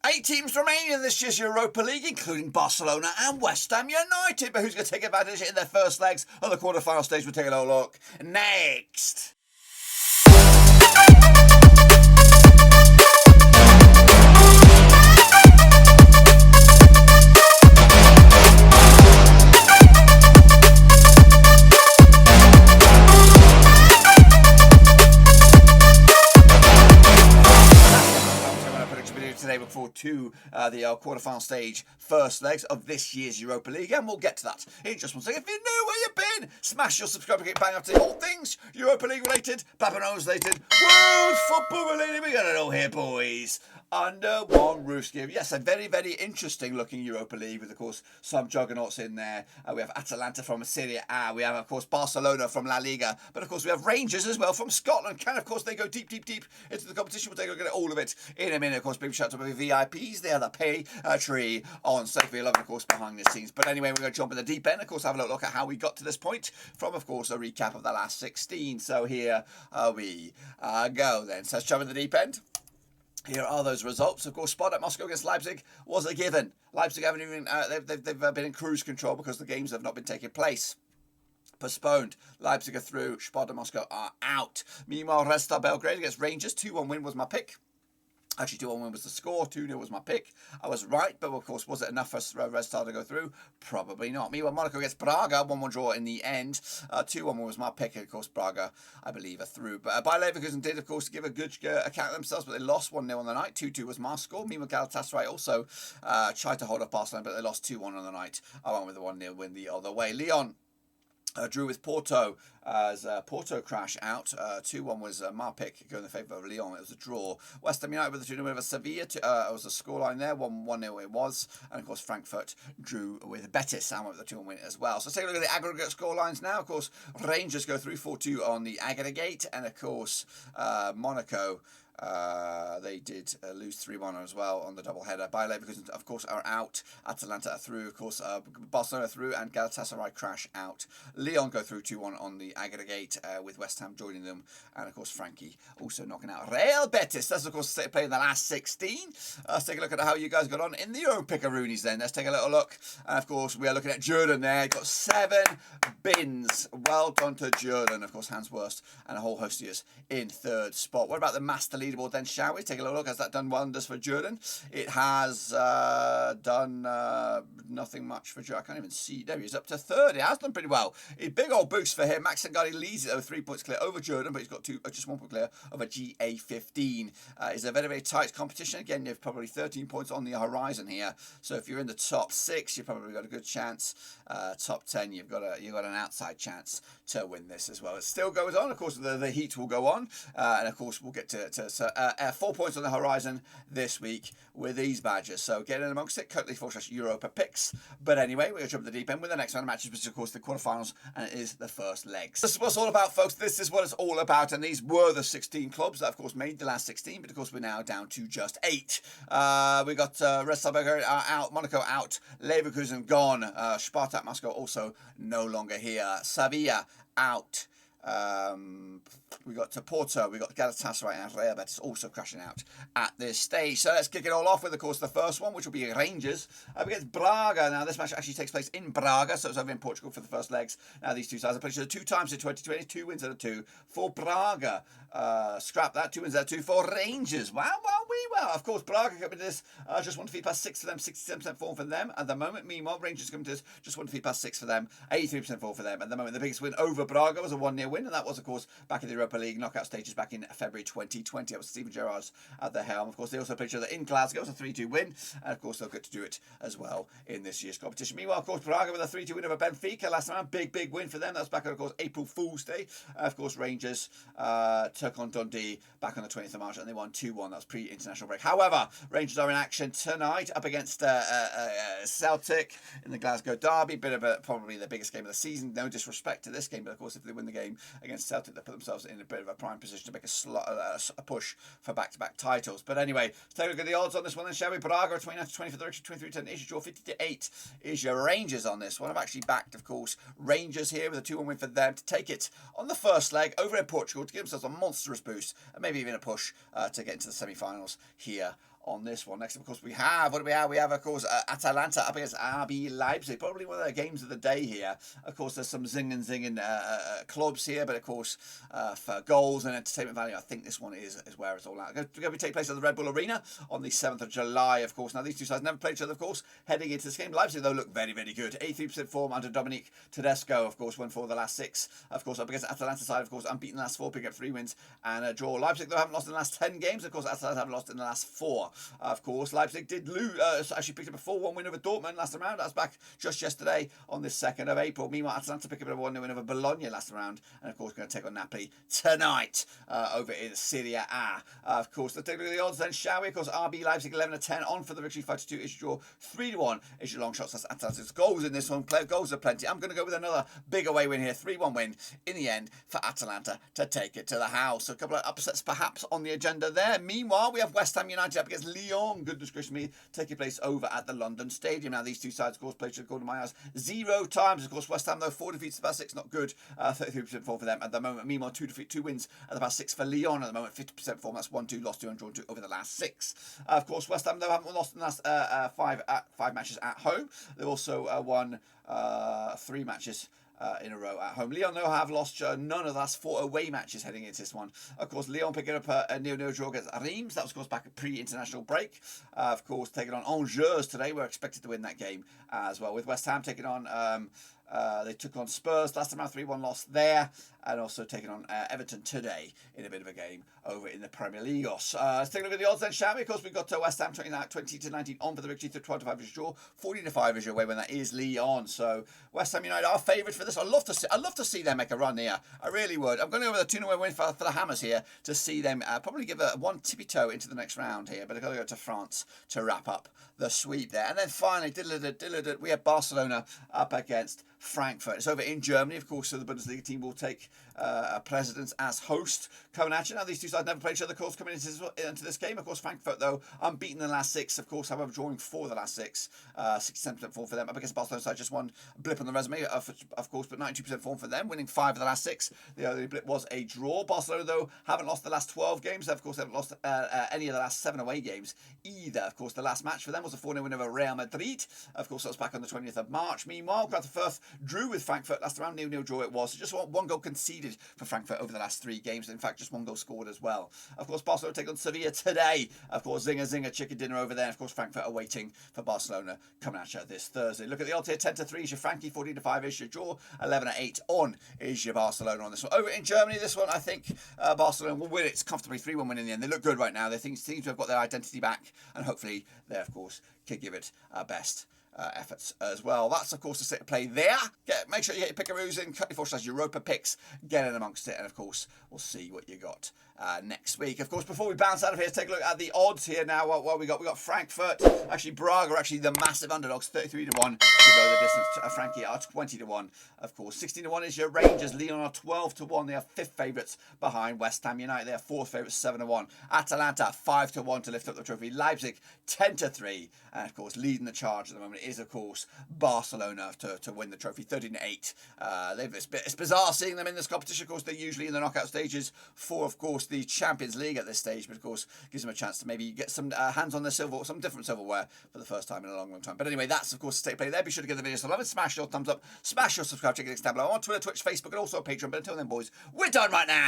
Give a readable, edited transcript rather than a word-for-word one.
8 teams remain in this year's Europa League, including Barcelona and West Ham United. But who's going to take advantage in their first legs of the quarter-final stage? We'll take a little look next. Today before the quarter-final stage first legs of this year's Europa League, and we'll get to that in just one second. If you know where you've been, smash your subscribe and get bang up to all things Europa League related, Papa Knows related, world football related. We got it all here, boys, under one roof. Yes, a very, very interesting looking Europa League with, of course, some juggernauts in there. We have Atalanta from Serie A. We have, of course, Barcelona from La Liga. But, of course, we have Rangers as well from Scotland. Can, of course, they go deep, deep, deep into the competition. We'll take a look at all of it in a minute. Of course, big shout out to my VIPs. They are the pay tree on Sophie 11, of course, behind the scenes. But anyway, we're going to jump in the deep end. Of course, have a look at how we got to this point from, of course, a recap of the last 16. So here we go then. So let's jump in the deep end. Here are those results. Of course, Spartak Moscow against Leipzig was a given. Leipzig haven't even they've been in cruise control because the games have not been taking place. Postponed. Leipzig are through. Spartak Moscow are out. Meanwhile, Red Star Belgrade against Rangers. 2-1 win was my pick. Actually, 2-1 win was the score. 2-0 was my pick. I was right, but of course, was it enough for Red Star to go through? Probably not. Meanwhile, Monaco against Braga. 1-1 draw in the end. 2-1 was my pick. Of course, Braga, I believe, are through. But Bayer Leverkusen did, of course, give a good account of themselves, but they lost 1-0 on the night. 2-2 was my score. Meanwhile, Galatasaray also tried to hold off Barcelona, but they lost 2-1 on the night. I went with the 1-0 win the other way. Lyon drew with Porto as Porto crash out. 2-1 was my pick going in favour of Lyon. It was a draw. West Ham United with the 2-0 win over Sevilla. It was a scoreline there. 1-0 it was. And of course Frankfurt drew with Betis and went with the 2-1 win as well. So let's take a look at the aggregate scorelines now. Of course Rangers go through 4-2 on the aggregate. And of course Monaco they did lose 3-1 as well on the double header. Bayer Leverkusen, of course, are out. Atalanta are through. Of course, Barcelona through, and Galatasaray crash out. Lyon go through 2-1 on the aggregate with West Ham joining them, and of course Frankie also knocking out Real Betis. That's of course playing the last 16. Let's take a look at how you guys got on in the own pickaroonies. Then let's take a little look, and of course we are looking at Jordan there. He got 7 bins. Well done to Jordan. Of course, Hans Wurst and a whole host of us in 3rd spot. What about the master leaderboard then, shall we? Take a little look. Has that done wonders for Jordan? It has done nothing much for Jordan. I can't even see. There he is, up to 3rd. It has done pretty well. A big old boost for him. Max Sangari leads it over 3 points clear over Jordan, but he's got just 1 point clear over GA15. It's a very, very tight competition. Again, you have probably 13 points on the horizon here. So if you're in the top 6, you've probably got a good chance. Top 10, you've got an outside chance to win this as well. It still goes on. Of course, the heat will go on, and of course we'll get to 4 points on the horizon this week with these badges. So get in amongst it. Currently 4 Europa picks. But anyway, we're going to jump to the deep end with the next round of matches, which is of course the quarterfinals, and it is the first legs. This is what it's all about, folks. This is what it's all about, and these were the 16 clubs that of course made the last 16, but of course we're now down to just 8. We got Red Star Belgrade out, Monaco out, Leverkusen gone, Spartak Moscow also no longer here, Sevilla out. We got to Porto, we got Galatasaray and Real Betis also crashing out at this stage. So let's kick it all off with, of course, the first one, which will be Rangers against Braga. Now, this match actually takes place in Braga, so it's over in Portugal for the first legs. Now, these two sides have played each other 2 times in 2020, 2 wins out of 2 for Braga. Scrap that, 2 wins out of 2 for Rangers. Wow. Of course, Braga coming to this, just 1 defeat past 6 for them, 67% form for them at the moment. Meanwhile, Rangers coming to this, just 1 defeat past 6 for them, 83% form for them at the moment. The biggest win over Braga was a 1-0 win, and that was, of course, back in the Europa League knockout stages back in February 2020. That was Steven Gerrard's at the helm. Of course, they also played each other in Glasgow. It was a 3-2 win, and of course, they'll get to do it as well in this year's competition. Meanwhile, of course, Braga with a 3-2 win over Benfica last time. Big win for them. That was back on, of course, April Fool's Day. Of course, Rangers took on Dundee back on the 20th of March, and they won 2-1. That was pre-international break. However, Rangers are in action tonight up against Celtic in the Glasgow derby. Bit of probably the biggest game of the season. No disrespect to this game, but of course, if they win the game against Celtic, they put themselves in a bit of a prime position to make a push for back-to-back titles. But anyway, let's take a look at the odds on this one then, shall we? Braga 29 to 20 for the 23-10 is your draw. 50 to 8 is your Rangers on this one. I've actually backed, of course, Rangers here with a 2-1 win for them to take it on the first leg over in Portugal to give themselves a monstrous boost and maybe even a push to get into the semi-finals here on this one. Next, of course, we have, what do we have? We have, of course, Atalanta up against RB Leipzig. Probably one of the games of the day here. Of course, there's some zinging clubs here, but of course, for goals and entertainment value, I think this one is where it's all at. It's going to take place at the Red Bull Arena on the 7th of July, of course. Now, these two sides never played each other, of course, heading into this game. Leipzig, though, look very, very good. 83% form under Dominique Tedesco, of course, won for the last 6. Of course, up against Atalanta side, of course, unbeaten the last 4, picking up 3 wins and a draw. Leipzig, though, haven't lost in the last 10 games. Of course, Atalanta haven't lost in the last 4. Of course, Leipzig did lose, actually picked up a 4-1 win over Dortmund last round. That's back just yesterday on the 2nd of April. Meanwhile, Atalanta picked up a 1-0 win over Bologna last round. And, of course, going to take on Napoli tonight over in Serie A. Of course, let's take a look at the odds then, shall we? Of course, RB Leipzig 11-10 on for the victory, 5-2 is your draw, 3-1 is your long shots. That's Atalanta's goals in this one. Goals are plenty. I'm going to go with another big away win here, 3-1 win in the end for Atalanta to take it to the house. So a couple of upsets perhaps on the agenda there. Meanwhile, we have West Ham United up against Lyon, goodness gracious me, taking place over at the London Stadium. Now, these two sides, of course, played, according to my eyes, 0 times. Of course, West Ham, though, 4 defeats, about 6, not good. 33% form for them at the moment. Meanwhile, 2 wins at the past 6 for Lyon at the moment, 50% form. That's 1-2, lost 2 and drawn 2 over the last 6. Of course, West Ham, though, haven't lost in the last 5 matches at home. They've also won 3 matches in a row at home. Lyon, though, have lost none of the last 4 away matches heading into this one. Of course, Lyon picking up a 0-0 draw against Reims. That was, of course, back at pre-international break. Of course, taking on Angers today. We're expected to win that game as well. With West Ham taking on... they took on Spurs last time out, 3-1 loss there, and also taking on Everton today in a bit of a game over in the Premier League. Let's take a look at the odds then, shall we? Of course, we've got West Ham 20-19 on for the victory, 12-5 is your draw, 14-5 is your way when that is Lyon. So West Ham United are favourites for this. I'd love to see them make a run here. I really would. I'm going to go with a 2-0 win for the Hammers here to see them probably give one tippy toe into the next round here, but I've got to go to France to wrap up the sweep there. And then finally, we have Barcelona up against Frankfurt. It's over in Germany, of course, so the Bundesliga team will take precedence as host. Coming at you now, these two sides never played each other, of course, coming into this game. Of course, Frankfurt, though, unbeaten in the last 6, of course, however, drawing 4 of the last 6, 67% form for them. Up against Barcelona side, just one blip on the resume, of course, but 92% form for them, winning 5 of the last 6. The only blip was a draw. Barcelona, though, haven't lost the last 12 games. Of course, they haven't lost any of the last 7 away games either. Of course, the last match for them was a 4-0 win over Real Madrid. Of course, that was back on the 20th of March. Meanwhile, Greuther Fürth drew with Frankfurt last round, 0-0 draw it was. So just 1 goal conceded for Frankfurt over the last 3 games. In fact, just 1 goal scored as well. Of course, Barcelona take on Sevilla today. Of course, zinger, chicken dinner over there. Of course, Frankfurt are waiting for Barcelona coming at you this Thursday. Look at the odds here, 10-3 is your Frankie, 14-5 is your draw, 11-8 on is your Barcelona on this one. Over in Germany, this one, I think Barcelona will win it comfortably, 3-1 win in the end. They look good right now. They seem to have got their identity back, and hopefully they, of course, can give it best efforts as well. That's, of course, the state of play there. Make sure you get your pickaroos in, cut your 4 Europa picks, get in amongst it, and, of course, we'll see what you got next week. Of course, before we bounce out of here, let's take a look at the odds here now. What we got? We got Frankfurt. Actually, Braga are actually the massive underdogs, 33-1 to go the distance. Frankie are 20-1. Of course, 16-1 is your Rangers. Lyon are 12-1. They are 5th favourites behind West Ham United. They are 4th favourites, 7-1. Atalanta 5-1 to lift up the trophy. Leipzig 10-3, and of course, leading the charge at the moment is, of course, Barcelona to win the trophy, 13-8. It's bizarre seeing them in this competition. Of course, they're usually in the knockout stages for, of course, the Champions League at this stage, but of course gives them a chance to maybe get some hands on their some different silverware for the first time in a long time. But anyway, that's, of course, the state play there. Be sure to give the video some love and smash your thumbs up, smash your subscribe, check it down below on Twitter, Twitch, Facebook, and also Patreon. But until then, boys, we're done right now.